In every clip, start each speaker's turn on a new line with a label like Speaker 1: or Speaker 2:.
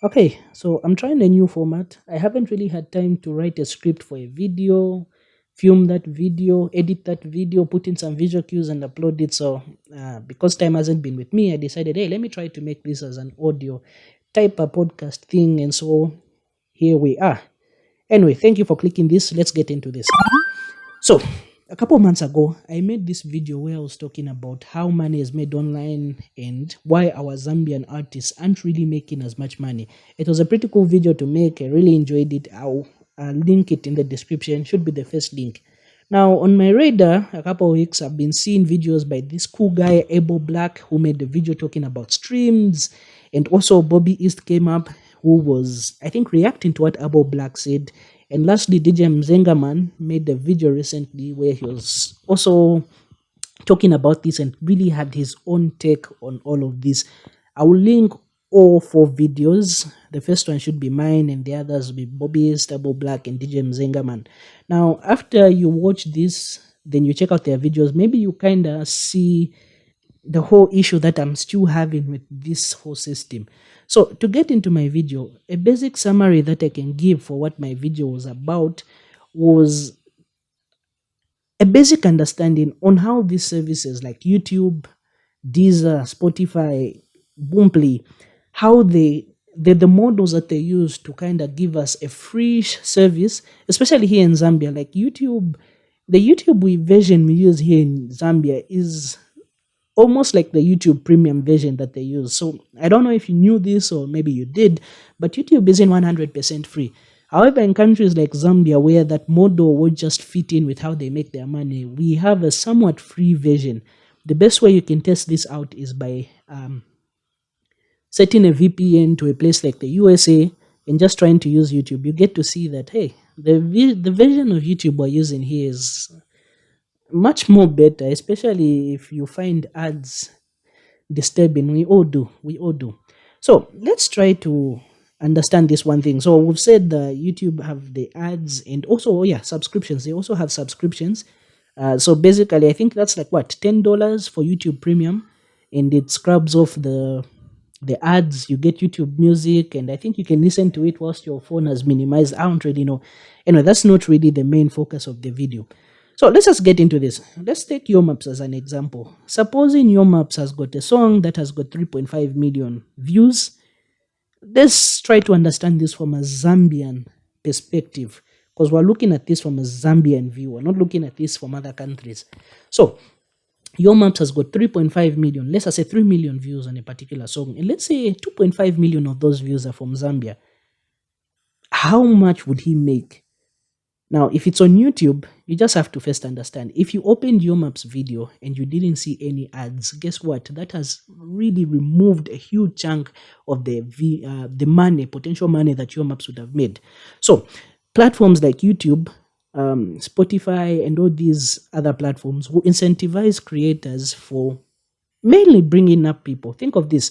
Speaker 1: Okay, so I'm trying a new format. I haven't really had time to write a script for a video, film that video, edit that video, put in some visual cues, and upload it. So, because time hasn't been with me, I decided, hey, let me try to make this as an audio type of podcast thing. And so here we are. Anyway, thank you for clicking this. Let's get into this. So, a couple of months ago, I made this video where I was talking about how money is made online and why our Zambian artists aren't really making as much money. It was a pretty cool video to make. I really enjoyed it. I'll link it in the description. Should be the first link. Now, on my radar, a couple of weeks, I've been seeing videos by this cool guy, Able Black, who made the video talking about streams. And also, Bobby East came up, who was, I think, reacting to what Able Black said. And lastly, DJ Mzengaman made a video recently where he was also talking about this and really had his own take on all of this. I will link all four videos. The first one should be mine, and the others will be Bobby, Stable Black, and DJ Mzengaman. Now, after you watch this, then you check out their videos, maybe you kind of see the whole issue that I'm still having with this whole system. So, to get into my video, a basic summary that I can give for what my video was about was a basic understanding on how these services like YouTube, Deezer, Spotify, Boomplay, how the models that they use to kind of give us a free service, especially here in Zambia. Like YouTube, the version we use here in Zambia is almost like the YouTube premium version that they use. So I don't know if you knew this or maybe you did, but YouTube isn't 100% free. However, in countries like Zambia, where that model would just fit in with how they make their money, we have a somewhat free version. The best way you can test this out is by setting a VPN to a place like the USA and just trying to use YouTube. You get to see that, hey, the version of YouTube we're using here is much more better, especially if you find ads disturbing. We all do. So let's try to understand this one thing. So we've said YouTube have the ads and also, oh yeah, subscriptions. They also have subscriptions. So basically, I think that's like what, $10 for YouTube Premium, and it scrubs off the ads. You get YouTube Music, and I think you can listen to it whilst your phone has minimized. I don't really know. Anyway, that's not really the main focus of the video. So let's just get into this. Let's take Your Maps as an example. Supposing Your Maps has got a song that has got 3.5 million views. Let's try to understand this from a Zambian perspective, because we're looking at this from a Zambian view. We're not looking at this from other countries. So Your Maps has got 3.5 million. Let's say 3 million views on a particular song. And let's say 2.5 million of those views are from Zambia. How much would he make? Now, if it's on YouTube, you just have to first understand. If you opened Your Maps video and you didn't see any ads, guess what? That has really removed a huge chunk of the money, potential money that Your Maps would have made. So, platforms like YouTube, Spotify, and all these other platforms will incentivize creators for mainly bringing up people. Think of this.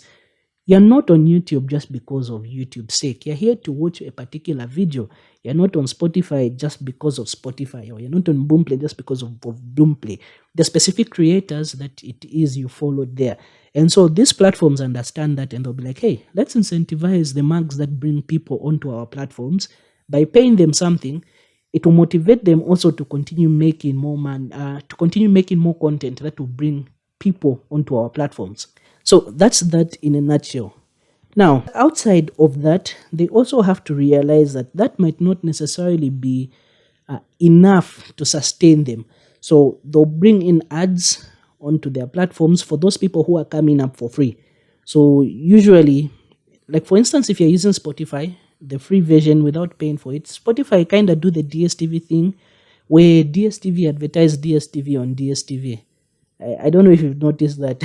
Speaker 1: You're not on YouTube just because of YouTube's sake. You're here to watch a particular video. You're not on Spotify just because of Spotify, or you're not on Boomplay just because of Boomplay. The specific creators that it is you followed there. And so these platforms understand that, and they'll be like, hey, let's incentivize the mags that bring people onto our platforms by paying them something. It will motivate them also to continue making more to continue making more content that will bring people onto our platforms. So that's that in a nutshell. Now, outside of that, they also have to realize that that might not necessarily be enough to sustain them. So they'll bring in ads onto their platforms for those people who are coming up for free. So usually, like for instance, if you're using Spotify, the free version without paying for it, Spotify kind of do the DSTV thing where DSTV advertise DSTV on DSTV. I don't know if you've noticed that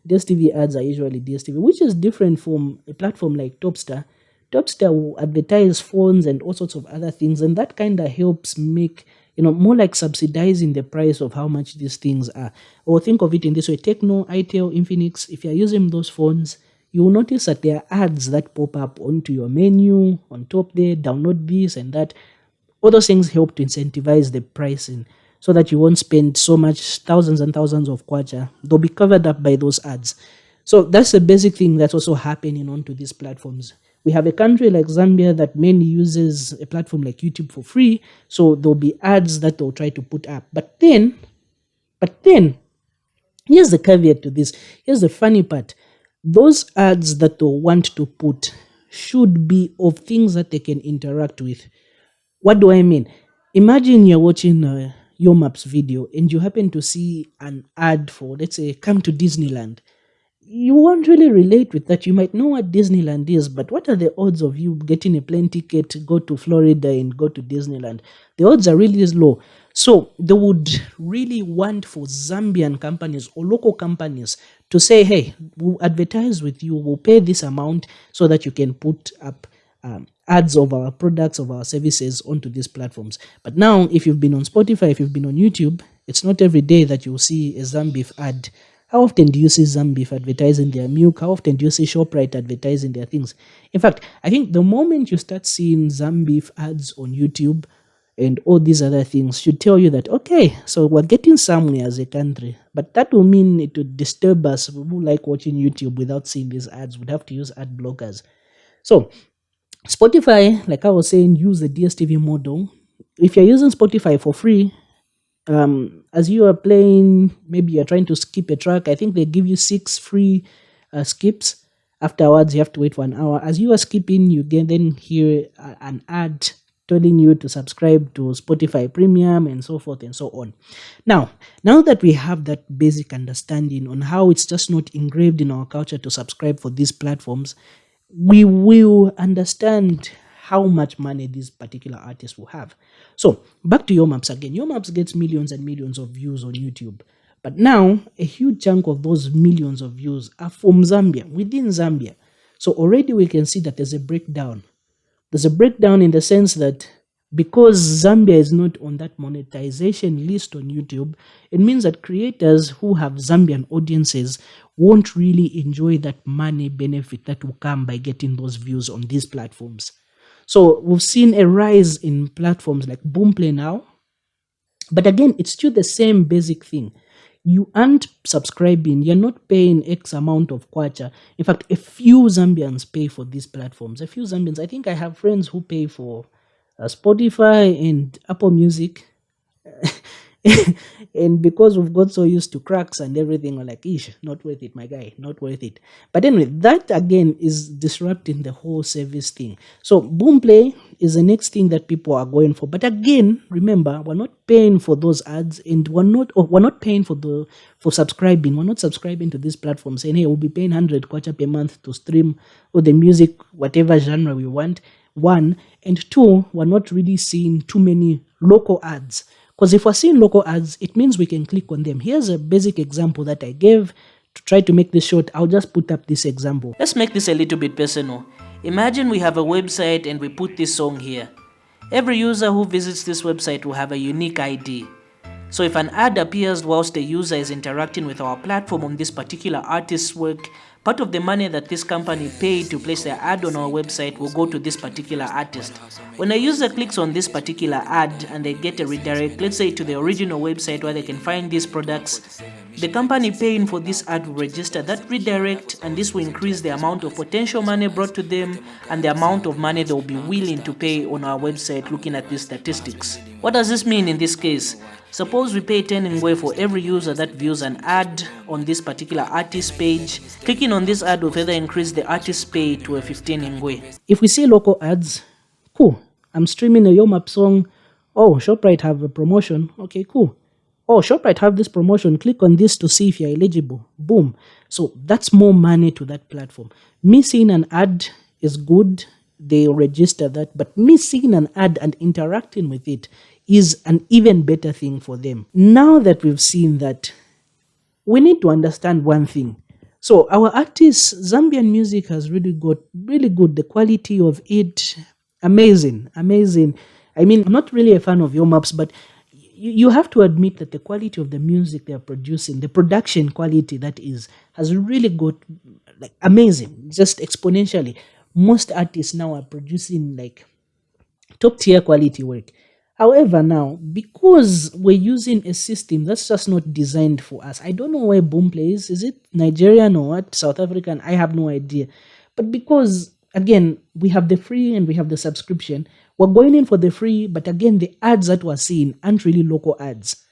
Speaker 1: DSTV ads are usually DSTV, which is different from a platform like Topstar. Topstar will advertise phones and all sorts of other things, and that kind of helps make, more like subsidizing the price of how much these things are. Or think of it in this way: Techno, Itel, Infinix, if you're using those phones, you will notice that there are ads that pop up onto your menu, on top there, download this and that. All those things help to incentivize the pricing so that you won't spend so much, thousands and thousands of kwacha. They'll be covered up by those ads. So that's the basic thing that's also happening onto these platforms. We have a country like Zambia that mainly uses a platform like YouTube for free, so there'll be ads that they'll try to put up. But then, here's the caveat to this. Here's the funny part. Those ads that they want to put should be of things that they can interact with. What do I mean? Imagine you're watching your maps video and you happen to see an ad for, let's say, come to Disneyland. You won't really relate with that. You might know what Disneyland is, but what are the odds of you getting a plane ticket to go to Florida and go to Disneyland? The odds are really low. So they would really want for Zambian companies or local companies to say, hey, we'll advertise with you, we'll pay this amount so that you can put up ads of our products, of our services onto these platforms. But now, if you've been on Spotify, if you've been on YouTube, it's not every day that you'll see a Zambif ad. How often do you see Zambif advertising their milk? How often do you see ShopRite advertising their things? In fact, I think the moment you start seeing Zambif ads on YouTube and all these other things should tell you that, okay, so we're getting somewhere as a country. But that will mean it would disturb us who like watching YouTube without seeing these ads. We'd have to use ad blockers. So Spotify, like I was saying, use the DSTV model. If you're using Spotify for free, as you are playing, maybe you're trying to skip a track, I think they give you 6 free skips. Afterwards, you have to wait for an hour. As you are skipping, you can then hear an ad telling you to subscribe to Spotify Premium and so forth and so on. Now that we have that basic understanding on how it's just not engraved in our culture to subscribe for these platforms, we will understand how much money these particular artists will have. So back to Your Maps again. Your Maps gets millions and millions of views on YouTube. But now a huge chunk of those millions of views are from Zambia, within Zambia. So already we can see that there's a breakdown. There's a breakdown in the sense that because Zambia is not on that monetization list on YouTube, it means that creators who have Zambian audiences won't really enjoy that money benefit that will come by getting those views on these platforms. So we've seen a rise in platforms like Boomplay now. But again, it's still the same basic thing. You aren't subscribing, you're not paying X amount of kwacha. In fact, a few Zambians pay for these platforms. A few Zambians. I think I have friends who pay for Spotify and Apple Music. And because we've got so used to cracks and everything, we're like, ish, not worth it, my guy, not worth it. But anyway, that again is disrupting the whole service thing. So Boomplay is the next thing that people are going for. But again, remember, we're not paying for those ads, and we're not paying for subscribing. We're not subscribing to this platform saying, hey, we'll be paying 100 kwacha per month to stream all the music, whatever genre we want. One, and two, we're not really seeing too many local ads. Because if we're seeing local ads, it means we can click on them. Here's a basic example that I gave. To try to make this short, I'll just put up this example. Let's make this a little bit personal. Imagine we have a website and we put this song here. Every user who visits this website will have a unique ID. So if an ad appears whilst the user is interacting with our platform on this particular artist's work, part of the money that this company paid to place their ad on our website will go to this particular artist. When a user clicks on this particular ad and they get a redirect, let's say to the original website where they can find these products, the company paying for this ad will register that redirect, and this will increase the amount of potential money brought to them and the amount of money they will be willing to pay on our website looking at these statistics. What does this mean in this case? Suppose we pay 10 ngwe for every user that views an ad on this particular artist page. Clicking on this ad will further increase the artist pay to a 15 ngwe. If we see local ads, cool. I'm streaming a Yomap song. Oh, ShopRite have a promotion. Okay, cool. Oh, ShopRite have this promotion. Click on this to see if you're eligible. Boom. So that's more money to that platform. Me seeing an ad is good. They register that. But me seeing an ad and interacting with it is an even better thing for them. Now that we've seen that, we need to understand one thing. So our artists, Zambian music has really got really good. The quality of it, amazing. I mean, I'm not really a fan of your maps, but you have to admit that the quality of the music they are producing, the production quality that is, has really got like amazing, just exponentially. Most artists now are producing like top tier quality work. However, now, because we're using a system that's just not designed for us, I don't know where Boomplay is. Is it Nigerian or what? South African? I have no idea. But because, again, we have the free and we have the subscription, we're going in for the free, but again, the ads that we're seeing aren't really local ads.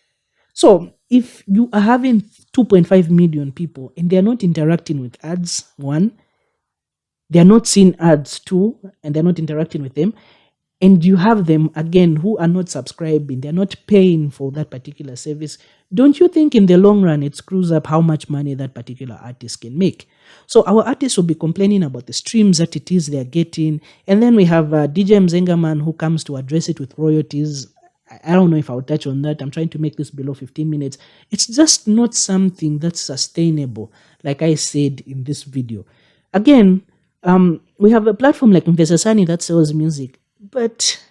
Speaker 1: So if you are having 2.5 million people and they're not interacting with ads, one, they're not seeing ads, two, and they're not interacting with them, and you have them again who are not subscribing, they're not paying for that particular service, don't you think in the long run it screws up how much money that particular artist can make? So our artists will be complaining about the streams that it is they're getting, and then we have DJ Mzengaman who comes to address it with royalties. I don't know if I'll touch on that. I'm trying to make this below 15 minutes. It's just not something that's sustainable, like I said in this video. Again, we have a platform like Mvesasani that sells music, but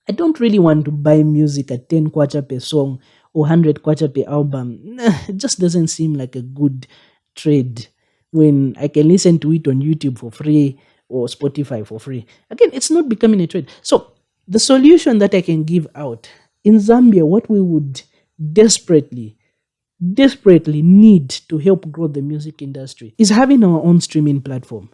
Speaker 1: I don't really want to buy music at 10 kwacha per song or 100 kwacha per album. Nah, it just doesn't seem like a good trade when I can listen to it on YouTube for free or Spotify for free. Again, it's not becoming a trade. So, the solution that I can give out in Zambia, what we would desperately, desperately need to help grow the music industry is having our own streaming platform.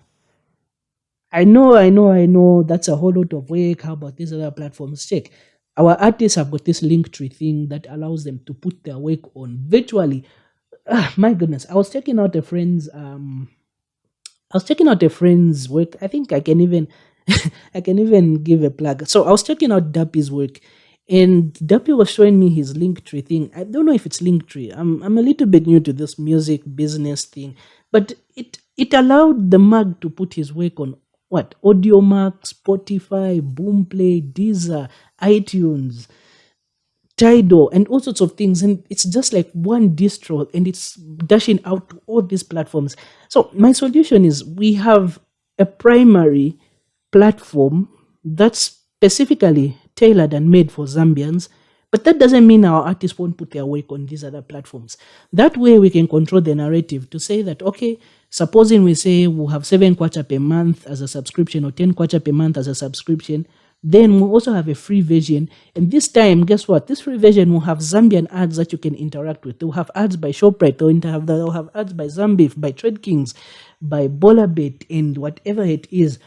Speaker 1: I know. That's a whole lot of work. How about these other platforms? Check. Our artists have got this link tree thing that allows them to put their work on virtually. Ah, my goodness. I was checking out a friend's work. I think I can even I can even give a plug. So I was checking out Dappy's work, and Dappy was showing me his Linktree thing. I don't know if it's Linktree. I'm a little bit new to this music business thing, but it allowed the mag to put his work on what? AudioMac, Spotify, Boomplay, Deezer, iTunes, Tidal, and all sorts of things. And it's just like one distro and it's dashing out to all these platforms. So, my solution is we have a primary platform that's specifically tailored and made for Zambians. But that doesn't mean our artists won't put their work on these other platforms. That way, we can control the narrative to say that, okay, supposing we say we'll have 7 kwacha per month as a subscription or 10 kwacha per month as a subscription, then we'll also have a free version. And this time, guess what? This free version will have Zambian ads that you can interact with. They'll have ads by Shoprite, they'll have ads by Zambif, by Trade Kings, by Bolabet, and whatever it is,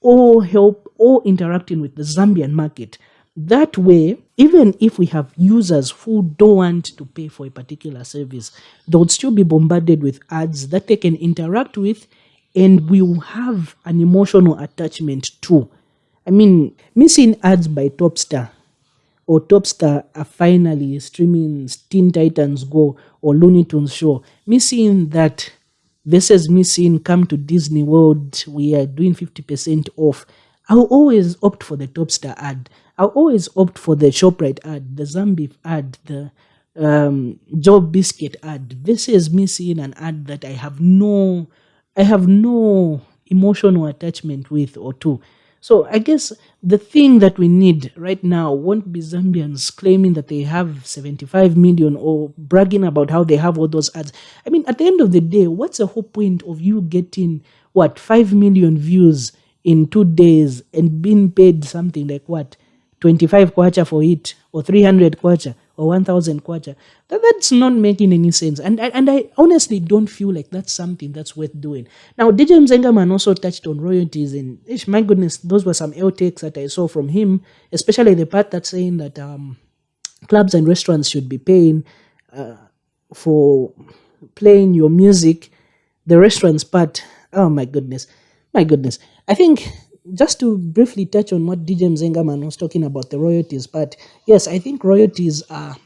Speaker 1: all help, all interacting with the Zambian market. That way, even if we have users who don't want to pay for a particular service, they would still be bombarded with ads that they can interact with, and we will have an emotional attachment to. I mean, missing ads by Topstar or Topstar are finally streaming Teen Titans Go or Looney Tunes Show. Missing that versus missing Come to Disney World, we are doing 50% off. I'll always opt for the Topstar ad. I'll always opt for the ShopRite ad, the Zambif ad, the Job Biscuit ad versus missing an ad that I have no emotional attachment with or to. So I guess the thing that we need right now won't be Zambians claiming that they have 75 million or bragging about how they have all those ads. I mean, at the end of the day, what's the whole point of you getting, 5 million views in 2 days and being paid something like 25 kwacha for it, or 300 kwacha, or 1000 kwacha? That's not making any sense. And I honestly don't feel like that's something that's worth doing. Now, DJ Mzengaman also touched on royalties, and my goodness, those were some outtakes that I saw from him, especially the part that's saying that clubs and restaurants should be paying for playing your music. The restaurants part, oh my goodness, my goodness. I think just to briefly touch on what DJ Mzengaman was talking about, the royalties part, yes, I think royalties are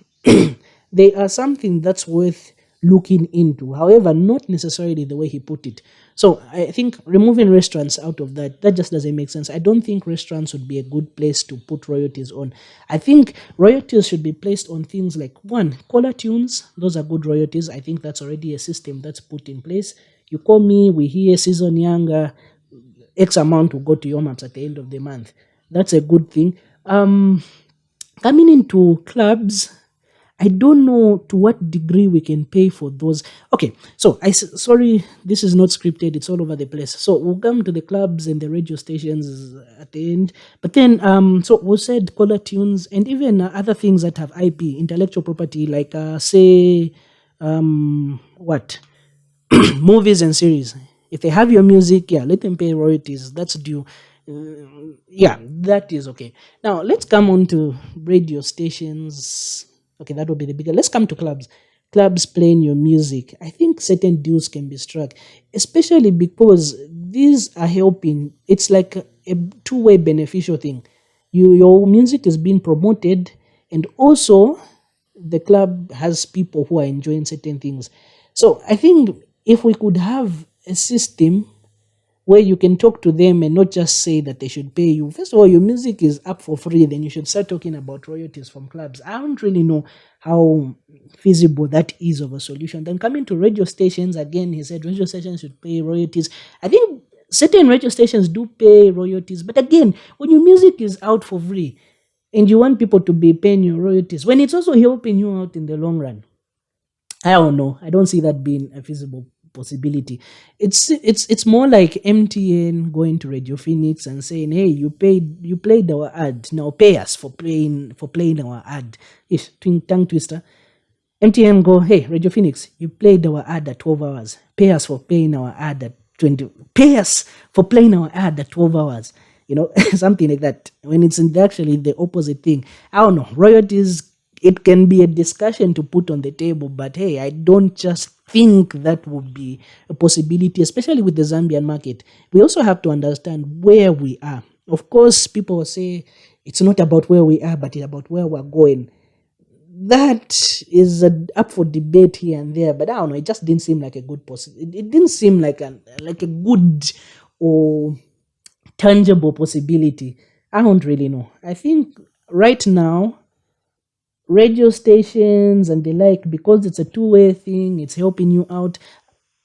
Speaker 1: they are something that's worth looking into. However, not necessarily the way he put it. So I think removing restaurants out of that just doesn't make sense. I don't think restaurants would be a good place to put royalties on. I think royalties should be placed on things like, one, caller tunes. Those are good royalties. I think that's already a system that's put in place. You call me, we hear season younger, X amount will go to your maps at the end of the month. That's a good thing. Coming into clubs, I don't know to what degree we can pay for those. Okay, so sorry, this is not scripted. It's all over the place. So we'll come to the clubs and the radio stations at the end. But then, so we said caller tunes and even other things that have IP, intellectual property, like say, what movies and series. If they have your music, yeah, let them pay royalties. That's due. Yeah, that is okay. Now let's come on to radio stations. Okay, that would be the bigger. Let's come to clubs. Clubs playing your music. I think certain deals can be struck, especially because these are helping. It's like a two-way beneficial thing. Your music is being promoted, and also the club has people who are enjoying certain things. So I think if we could have a system where you can talk to them and not just say that they should pay you. First of all, your music is up for free, then you should start talking about royalties from clubs. I don't really know how feasible that is of a solution. Then coming to radio stations, again, he said radio stations should pay royalties. I think certain radio stations do pay royalties, but again, when your music is out for free and you want people to be paying your royalties, when it's also helping you out in the long run, I don't know. I don't see that being a feasible possibility. It's more like MTN going to Radio Phoenix and saying, "Hey, you played our ad. Now pay us for playing our ad." Ish, tongue twister. MTN go, "Hey, Radio Phoenix, you played our ad at 12 hours. Pay us for playing our ad at 20. Pay us for playing our ad at 12 hours." Something like that. When it's actually the opposite thing. I don't know. Royalties, it can be a discussion to put on the table, but hey, I don't just think that would be a possibility, especially with the Zambian market. We also have to understand where we are. Of course, people will say it's not about where we are, but it's about where we're going. That is up for debate here and there, but I don't know. It just didn't seem like a good it didn't seem like a good or tangible possibility. I don't really know. I think right now radio stations and the like, because it's a two-way thing, it's helping you out.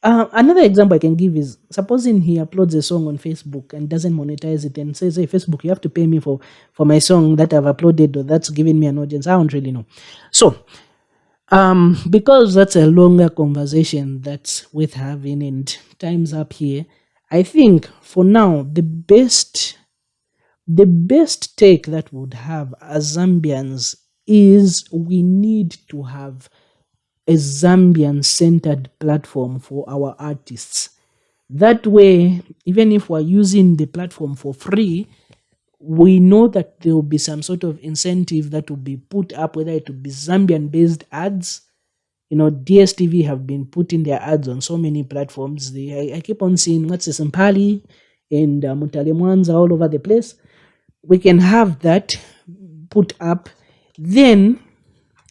Speaker 1: Another example I can give is supposing he uploads a song on Facebook and doesn't monetize it and says, "Hey, Facebook, you have to pay me for my song that I've uploaded or that's giving me an audience." I don't really know. So, because that's a longer conversation that's worth having and time's up here, I think for now the best take that would have as Zambians is we need to have a Zambian centered platform for our artists. That way, even if we're using the platform for free, we know that there will be some sort of incentive that will be put up, whether it will be Zambian based ads. DSTV have been putting their ads on so many platforms. I keep on seeing what's this Mpali and Mutale Mwanza all over the place. We can have that put up. Then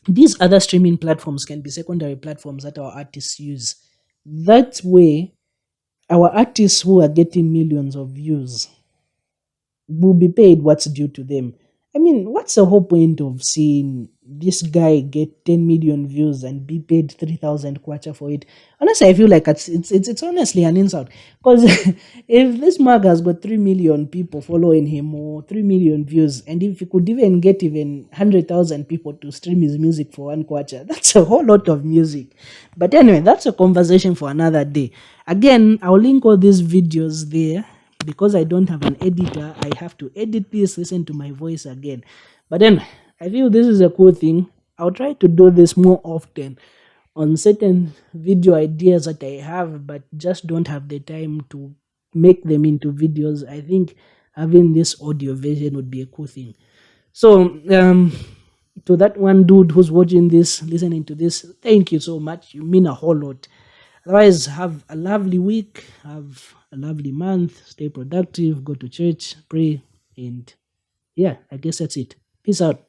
Speaker 1: these other streaming platforms can be secondary platforms that our artists use. That way, our artists who are getting millions of views will be paid what's due to them. I mean, what's the whole point of seeing this guy get 10 million views and be paid 3,000 kwacha for it? Honestly, I feel like it's honestly an insult. Because if this mug has got 3 million people following him or 3 million views, and if he could even get even 100,000 people to stream his music for one kwacha, that's a whole lot of music. But anyway, that's a conversation for another day. Again, I'll link all these videos there. Because I don't have an editor, I have to edit this, listen to my voice again. But then I feel this is a cool thing. I'll try to do this more often on certain video ideas that I have, but just don't have the time to make them into videos. I think having this audio version would be a cool thing. So, to that one dude who's watching this, listening to this, thank you so much. You mean a whole lot. Otherwise, have a lovely week, have a lovely month, stay productive, go to church, pray, and yeah, I guess that's it. Peace out.